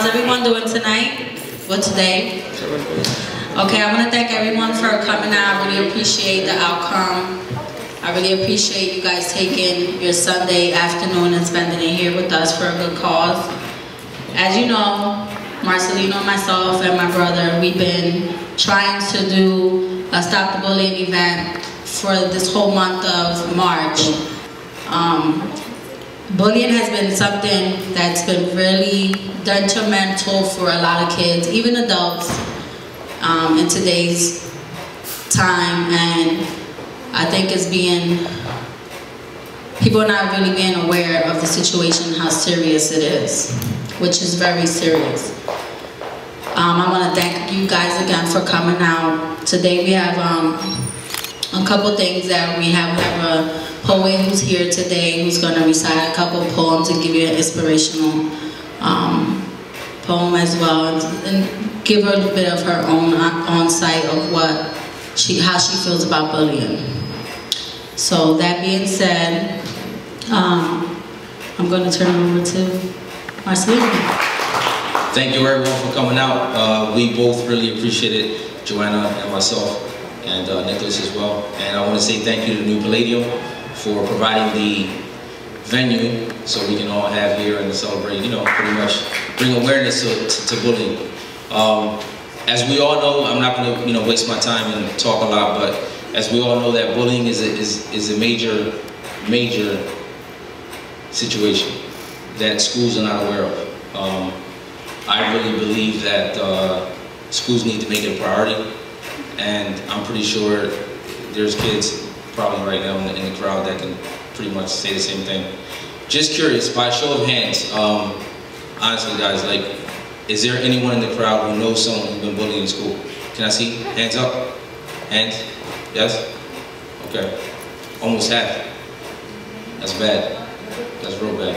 How's everyone doing tonight? Or today? Okay, I want to thank everyone for coming out. I really appreciate the outcome. I really appreciate you guys taking your Sunday afternoon and spending it here with us for a good cause. As you know, Marcelino, myself, and my brother, we've been trying to do a Stop the Bullying event for this whole month of March. Bullying has been something that's been really detrimental for a lot of kids, even adults, in today's time, and I think it's people are not really being aware of the situation, how serious it is, which is very serious. I want to thank you guys again for coming out. Today we have a couple things that we have. We have a poet who's here today who's going to recite a couple poems and give you an inspirational poem as well, and give her a bit of her own on-site of how she feels about bullying. So that being said, I'm going to turn it over to Marcelino. Thank you everyone for coming out. We both really appreciate it, Joanna and myself, and Nicholas as well. And I want to say thank you to New Palladium for providing the venue so we can all have here and celebrate, pretty much bring awareness to bullying. As we all know, I'm not going to waste my time and talk a lot, but as we all know that bullying is a major situation that schools are not aware of. I really believe that schools need to make it a priority, and I'm pretty sure there's kids probably right now in the crowd that can pretty much say the same thing. Just curious, by a show of hands, honestly guys, is there anyone in the crowd who knows someone who's been bullied in school? Can I see? Hands up? Hands? Yes? Okay. Almost half. That's bad. That's real bad.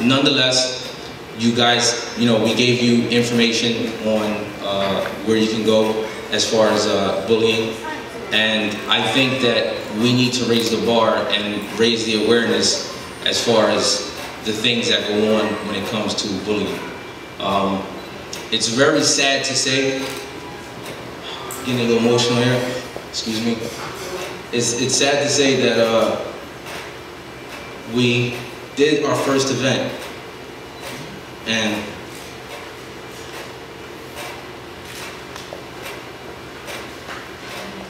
Nonetheless, you guys, we gave you information on where you can go as far as bullying. And I think that we need to raise the bar and raise the awareness as far as the things that go on when it comes to bullying. It's very sad to say, getting a little emotional here, excuse me. It's sad to say that we did our first event, and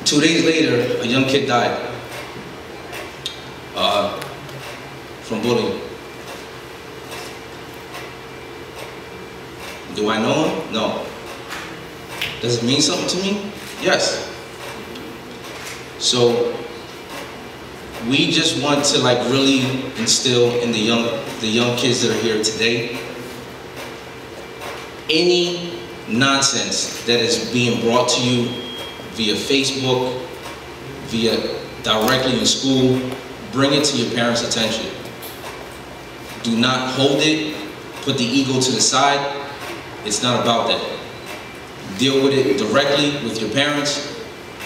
two days later, a young kid died from bullying. Do I know him? No. Does it mean something to me? Yes. So we just want to really instill in the young kids that are here today, any nonsense that is being brought to you via Facebook, via directly in school, bring it to your parents' attention. Do not hold it, put the ego to the side. It's not about that. Deal with it directly with your parents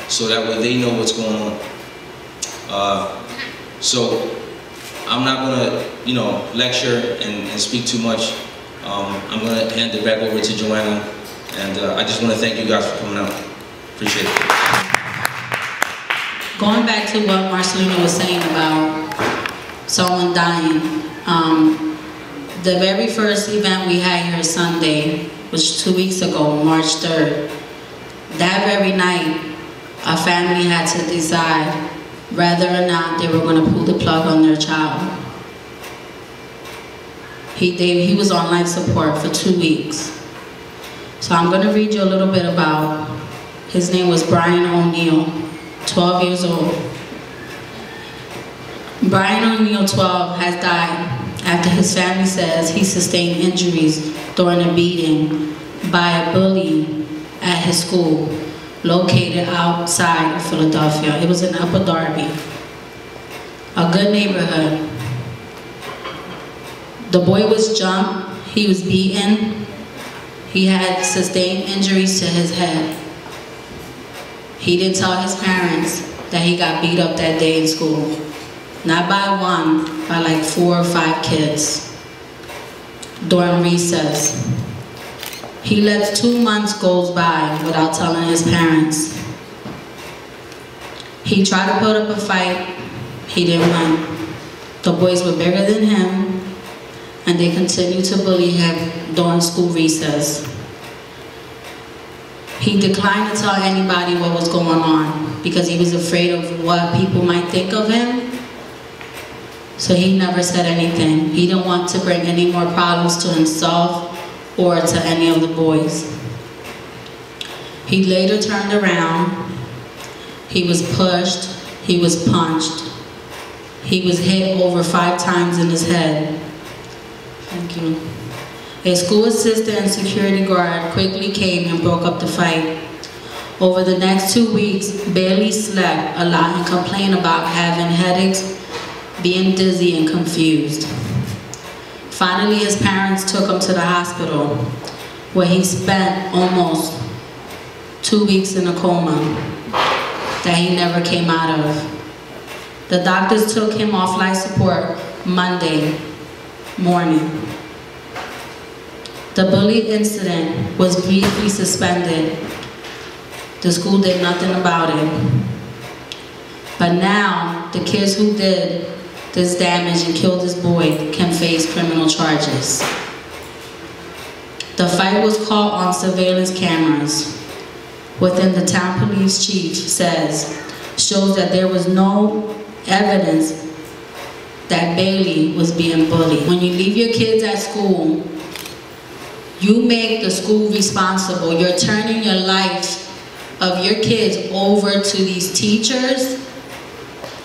so that way they know what's going on. So I'm not gonna, lecture and speak too much. I'm gonna hand it back over to Joanna, and I just want to thank you guys for coming out. Appreciate it. Going back to what Marcelino was saying about someone dying, the very first event we had here Sunday, which 2 weeks ago, March 3rd, that very night, a family had to decide whether or not they were going to pull the plug on their child. He was on life support for 2 weeks. So I'm going to read you a little bit about, his name was Brian O'Neill, 12 years old. Brian O'Neill, 12, has died after his family says he sustained injuries during a beating by a bully at his school, located outside of Philadelphia. It was in Upper Darby, a good neighborhood. The boy was jumped, he was beaten, he had sustained injuries to his head. He didn't tell his parents that he got beat up that day in school. Not by one, by 4 or 5 kids. during recess. He lets 2 months go by without telling his parents. He tried to put up a fight. He didn't win. The boys were bigger than him, and they continued to bully him during school recess. He declined to tell anybody what was going on because he was afraid of what people might think of him. So he never said anything. He didn't want to bring any more problems to himself or to any of the boys. He later turned around. He was pushed. He was punched. He was hit over 5 times in his head. Thank you. A school assistant and security guard quickly came and broke up the fight. Over the next 2 weeks, Bailey slept a lot and complained about having headaches, being dizzy and confused. Finally, his parents took him to the hospital, where he spent almost 2 weeks in a coma that he never came out of. The doctors took him off life support Monday morning. The bully incident was briefly suspended. The school did nothing about it. But now, the kids who did this damage and killed this boy can face criminal charges. The fight was caught on surveillance cameras. Within the town police chief shows that there was no evidence that Bailey was being bullied. When you leave your kids at school, you make the school responsible. You're turning your life of your kids over to these teachers,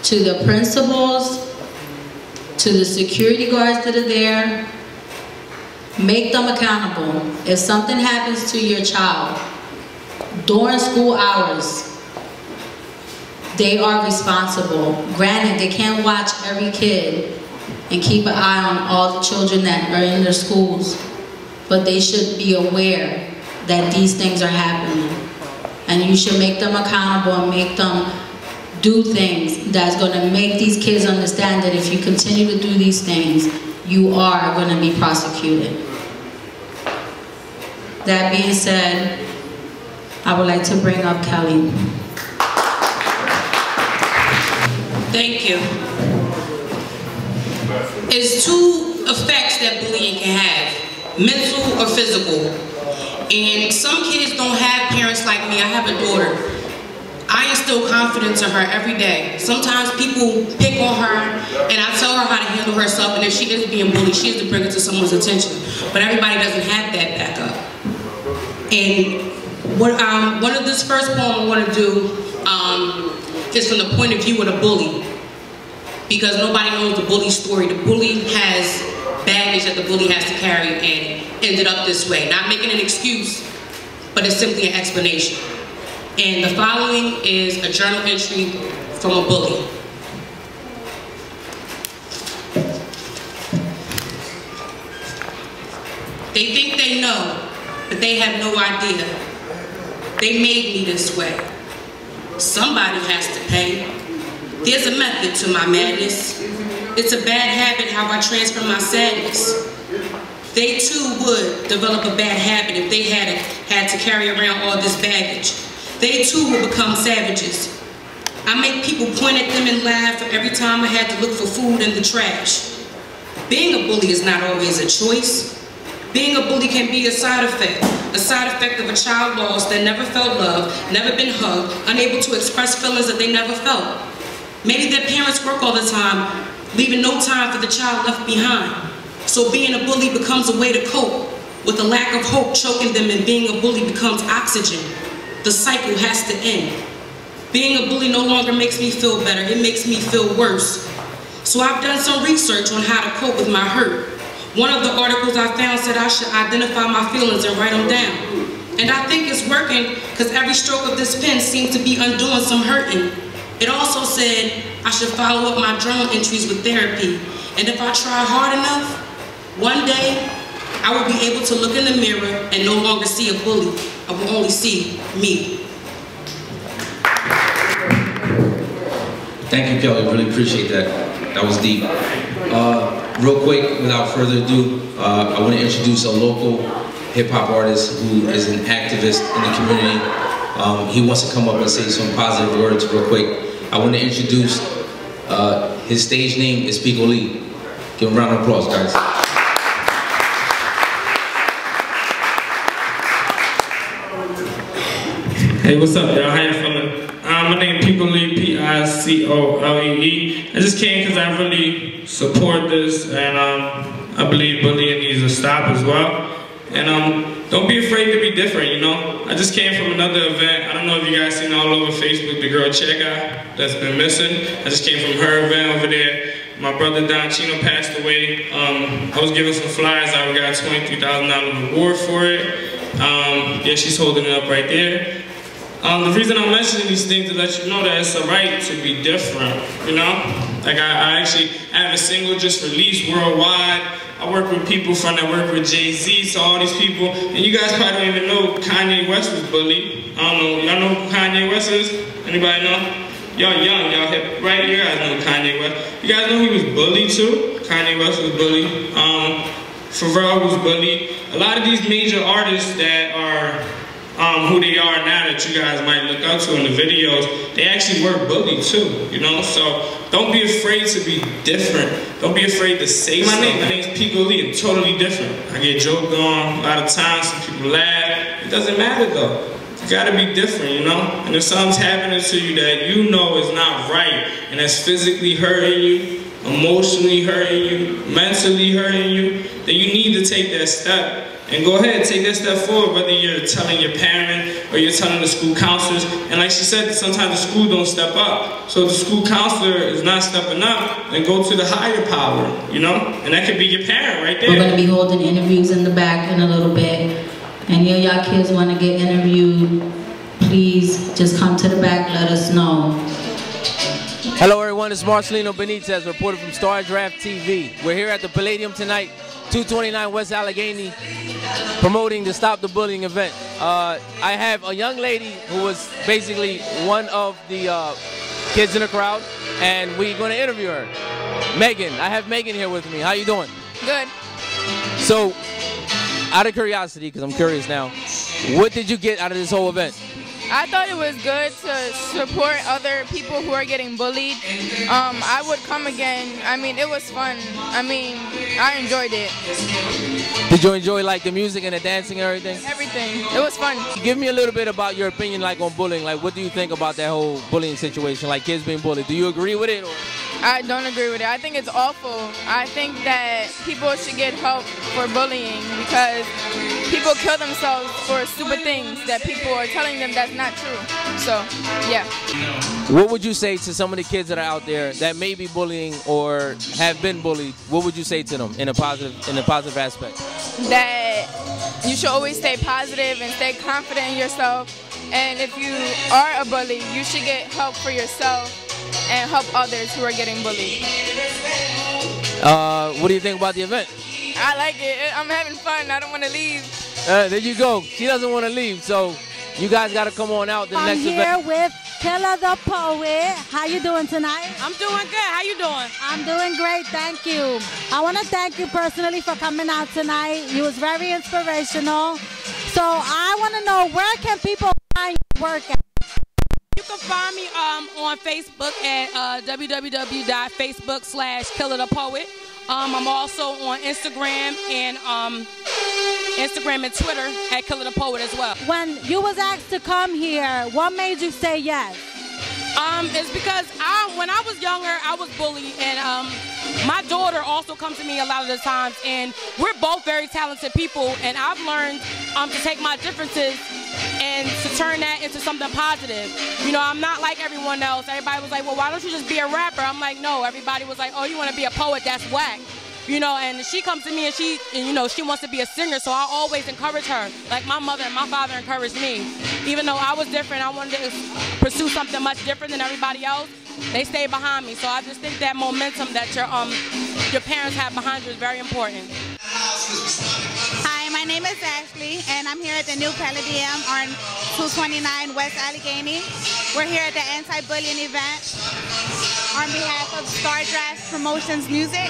to the principals, to the security guards that are there. Make them accountable. If something happens to your child during school hours, they are responsible. Granted, they can't watch every kid and keep an eye on all the children that are in their schools, but they should be aware that these things are happening. And you should make them accountable and make them do things that's going to make these kids understand that if you continue to do these things, you are going to be prosecuted. That being said, I would like to bring up Kelli. Thank you. There's 2 effects that bullying can have, mental or physical. And some kids don't have parents like me. I have a daughter. I instill confidence in her every day. Sometimes people pick on her, and I tell her how to handle herself, and if she is being bullied, she has to bring it to someone's attention. But everybody doesn't have that backup. And one of this first poem I want to do is from the point of view of the bully. Because nobody knows the bully's story. The bully has baggage that the bully has to carry and ended up this way. Not making an excuse, but it's simply an explanation. And the following is a journal entry from a bully. They think they know, but they have no idea. They made me this way. Somebody has to pay. There's a method to my madness. It's a bad habit how I transfer my sadness. They too would develop a bad habit if they had to carry around all this baggage. They too will become savages. I make people point at them and laugh every time I had to look for food in the trash. Being a bully is not always a choice. Being a bully can be a side effect of a child lost that never felt love, never been hugged, unable to express feelings that they never felt. Maybe their parents work all the time, leaving no time for the child left behind. So being a bully becomes a way to cope with a lack of hope choking them, and being a bully becomes oxygen. The cycle has to end. Being a bully no longer makes me feel better, it makes me feel worse. So I've done some research on how to cope with my hurt. One of the articles I found said I should identify my feelings and write them down. And I think it's working because every stroke of this pen seems to be undoing some hurting. It also said I should follow up my journal entries with therapy. And if I try hard enough, one day I will be able to look in the mirror and no longer see a bully. I will only see me. Thank you, Kelli. Really appreciate that. That was deep. real quick, without further ado, I want to introduce a local hip-hop artist who is an activist in the community. He wants to come up and say some positive words real quick. I want to introduce, his stage name is Pico Lee. Give him a round of applause, guys. Hey, what's up, y'all? How you feeling? My name is Pico Lee, P-I-C-O-L-E-E. I just came because I really support this, and I believe bullying needs to stop as well. And don't be afraid to be different, you know? I just came from another event. I don't know if you guys seen all over Facebook the girl Chega that's been missing. I just came from her event over there. My brother Don Chino passed away. I was giving some flyers out. We got a $23,000 reward for it. Yeah, she's holding it up right there. The reason I'm mentioning these things is to let you know that it's a right to be different, you know? Like I have a single just released worldwide. I work with people from that work with Jay-Z, so all these people, and you guys probably don't even know Kanye West was bullied. I don't know, y'all know who Kanye West is? Anybody know? Y'all young, y'all hip, right? You guys know Kanye West. You guys know he was bullied too? Kanye West was bullied. Pharrell was bullied. A lot of these major artists that are who they are now that you guys might look up to in the videos, they actually were bullied too, you know? So don't be afraid to be different. Don't be afraid to say something. My name's Pico Lee, I'm totally different. I get joked on a lot of times, some people laugh. It doesn't matter though. You gotta be different, you know? And if something's happening to you that you know is not right, and that's physically hurting you, emotionally hurting you, mentally hurting you, then you need to take that step. And go ahead, take that step forward, whether you're telling your parent or you're telling the school counselors. And like she said, sometimes the school don't step up. So if the school counselor is not stepping up, then go to the higher power, you know? And that could be your parent right there. We're gonna be holding interviews in the back in a little bit. And y'all kids wanna get interviewed, please just come to the back, let us know. Hello everyone, it's Marcelino Benitez, reporter from Star Draft TV. We're here at the Palladium tonight, 229 West Allegheny, promoting the Stop the Bullying event. I have a young lady who was basically one of the kids in the crowd, and we're going to interview her. Megan, I have Megan here with me. How you doing? Good. So, out of curiosity, because I'm curious now, what did you get out of this whole event? I thought it was good to support other people who are getting bullied. I would come again. I mean, it was fun. I mean, I enjoyed it. Did you enjoy like the music and the dancing and everything? Everything. It was fun. Give me a little bit about your opinion like on bullying. Like, what do you think about that whole bullying situation? Like kids being bullied. Do you agree with it? Or? I don't agree with it. I think it's awful. I think that people should get help for bullying because people kill themselves for stupid things that people are telling them that's not true. So, yeah. What would you say to some of the kids that are out there that may be bullying or have been bullied? What would you say to them in a positive aspect? That you should always stay positive and stay confident in yourself. And if you are a bully, you should get help for yourself and help others who are getting bullied. What do you think about the event? I like it. I'm having fun. I don't want to leave. There you go. She doesn't want to leave, so you guys got to come on out the next event. I'm here with Kelli the Poet. How you doing tonight? I'm doing good. How you doing? I'm doing great. Thank you. I want to thank you personally for coming out tonight. You was very inspirational. So I want to know, where can people find your work at? You can find me on Facebook at www.facebook.com/Kelli the Poet. I'm also on Instagram and Twitter at Kelli the Poet as well. When you was asked to come here, what made you say yes? It's because when I was younger, I was bullied, and my daughter also comes to me a lot of the times, and we're both very talented people, and I've learned to take my differences and to turn that into something positive. You know, I'm not like everyone else. Everybody was like, well, why don't you just be a rapper? I'm like, no. Everybody was like, oh, you want to be a poet? That's whack. You know, and she comes to me and you know, she wants to be a singer, so I always encourage her. Like my mother and my father encouraged me. Even though I was different, I wanted to pursue something much different than everybody else. They stayed behind me, so I just think that momentum that your parents have behind you is very important. Hi, my name is Ashley, and I'm here at the new Palladium on 229 West Allegheny. We're here at the anti-bullying event. on behalf of Star Draft Promotions Music.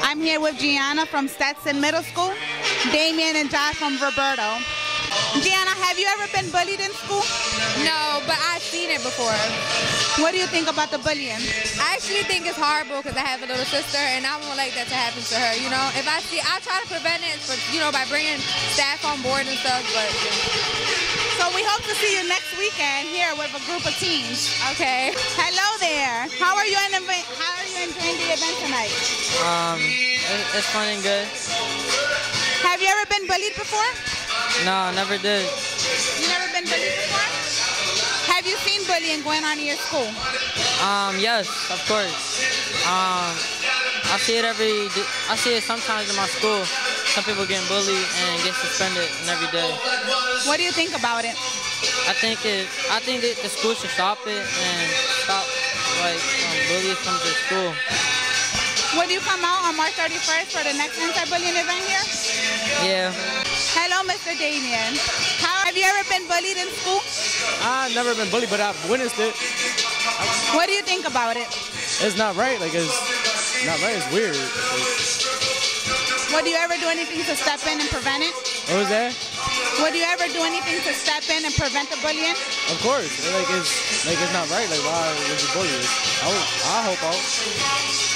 I'm here with Gianna from Stetson Middle School, Damien and Josh from Roberto. Gianna, have you ever been bullied in school? No, but I've seen it before. What do you think about the bullying? I actually think it's horrible because I have a little sister and I won't like that to happen to her. You know, if I see, I'll try to prevent it, but you know, by bringing staff on board and stuff. But so we hope to see you next weekend here with a group of teens. Okay. Hello there. How are you enjoying the event tonight? It's fun and good. Have you ever been bullied before? No, never did. You never been bullied before? Have you seen bullying going on in your school? Yes, of course. I see it sometimes in my school. Some people getting bullied and get suspended and every day. What do you think about it? I think that the school should stop it and stop bullies from the school. Would you come out on March 31st for the next anti-bullying event here? Yeah. Hello, Mr. Damien. Have you ever been bullied in school? I've never been bullied, but I've witnessed it. What do you think about it? It's not right. It's not right. It's weird. Would you ever do anything to step in and prevent it? What was that? Would you ever do anything to step in and prevent the bullying? Of course. It's not right. Why would you bully us? I hope out.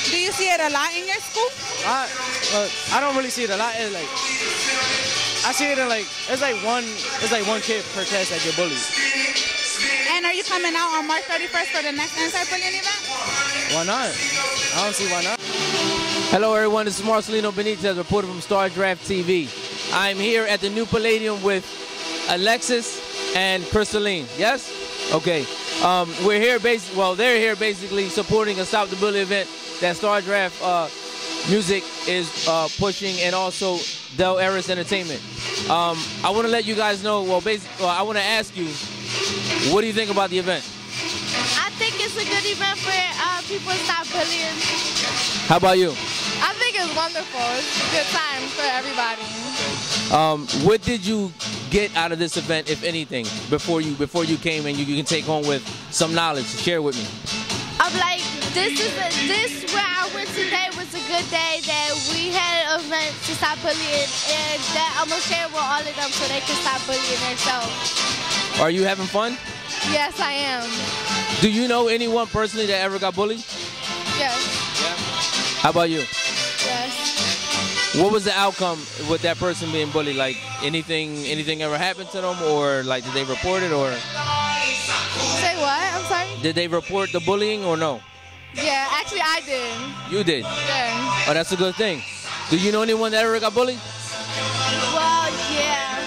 Do you see it a lot in your school? I don't really see it a lot. I see it in it's one kid per class that get bullied. And are you coming out on March 31st for the next anti-bullying event? Why not? I don't see why not. Hello everyone, this is Marcelino Benitez, reporter from Star Draft TV. I'm here at the new Palladium with Alexis and Crystalline. Yes? Okay. We're here they're here basically supporting a Stop the Bully event that Star Draft Music is pushing, and also Del.ErisEnt Entertainment. I want to let you guys know, I want to ask you, what do you think about the event? I think it's a good event for people to stop bullying. How about you? I think it's wonderful. It's a good time for everybody. What did you get out of this event, if anything, before you came, and you can take home with some knowledge? Share with me. I'm like, this where I went today was a good day, that we had an event to stop bullying, and that I'm going to share with all of them so they can stop bullying themselves. Are you having fun? Yes, I am. Do you know anyone personally that ever got bullied? Yes. Yeah. How about you? Yes. What was the outcome with that person being bullied? Like, anything ever happened to them, or like did they report it, or? Say what? I'm sorry? Did they report the bullying or no? Yeah, actually I did. You did? Yeah. Oh, that's a good thing. Do you know anyone that ever got bullied? Well, yeah.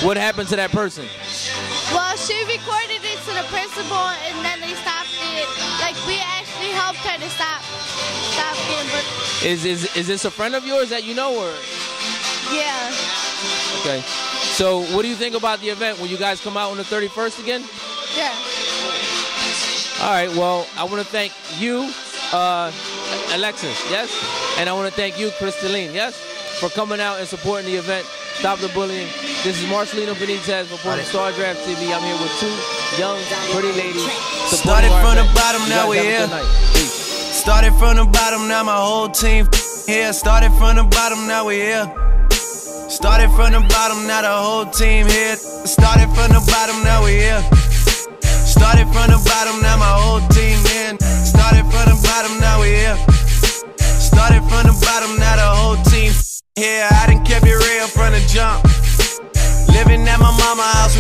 What happened to that person? Well, she recorded it to the principal, and then they stopped it. Like, we actually helped her to stop getting bullied. Is this a friend of yours that you know, or? Yeah. Okay. So, what do you think about the event? Will you guys come out on the 31st again? Yeah. All right. Well, I want to thank you, Alexis. Yes. And I want to thank you, Crystalline. Yes, for coming out and supporting the event. Stop the bullying. This is Marcelino Benitez reporting Star Draft TV. I'm here with two young, pretty ladies. Started from the bottom, now we're here. Started from the bottom, now my whole team here. Started from the bottom, now we're here. Started from the bottom, now the whole team here. Started from the bottom, now we're here. Started from the bottom, now my whole team in. Started from the bottom, now we're here. Started from the bottom, now the whole team here. I done kept it real from the jump. Living at my mama's house.